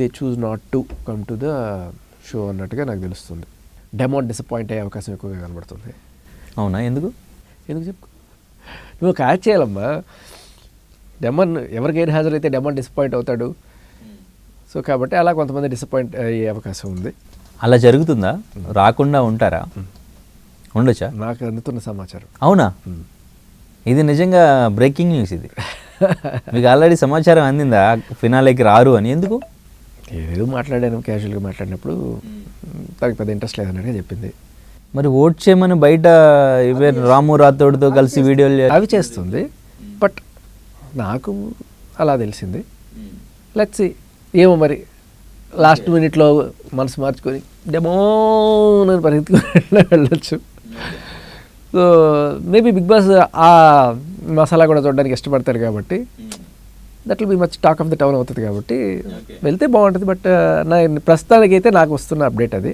They choose not to come to the show అన్నట్టుగా నాకు తెలుస్తుంది. డెమోన్ డిసప్పాయింట్ అయ్యే అవకాశం ఎక్కువగా కనబడుతుంది. అవునా? ఎందుకు చెప్పు, నువ్వు క్యాచ్ చేయాలమ్మా. డెమన్ ఎవరు గైర్ హాజరైతే డెమన్ డిసప్పాయింట్ అవుతాడు. సో కాబట్టి అలా కొంతమంది డిసప్పాయింట్ అయ్యే అవకాశం ఉంది. అలా జరుగుతుందా? రాకుండా ఉంటారా? ఉండొచ్చా? నాకు అందుతున్న సమాచారం. అవునా? ఇది నిజంగా బ్రేకింగ్ న్యూస్. ఇది మీకు ఆల్రెడీ సమాచారం అందిందా ఫినాలేకి రారు అని? ఎందుకు? ఏదో మాట్లాడాను, క్యాజువల్గా మాట్లాడినప్పుడు తనకు పెద్ద ఇంట్రెస్ట్ లేదన్నట్టుగా చెప్పింది. మరి ఓట్ చేయమని బయట ఇవే రాము రాథోడ్తో కలిసి వీడియోలు అవి చేస్తుంది. బట్ నాకు అలా తెలిసింది. లెట్స్ సీ, ఏమో మరి లాస్ట్ మినిట్లో మనసు మార్చుకొని డెమోన్ అని పరిగెత్తుకుని వెళ్ళొచ్చు. సో మేబీ బిగ్ బాస్ ఆ మసాలా కూడా చూడడానికి ఇష్టపడతారు కాబట్టి that will be much talk of the town అవుతుంది కాబట్టి వెళ్తే బాగుంటుంది. బట్ నా ప్రస్తుతానికైతే నాకు వస్తున్న అప్డేట్ అది.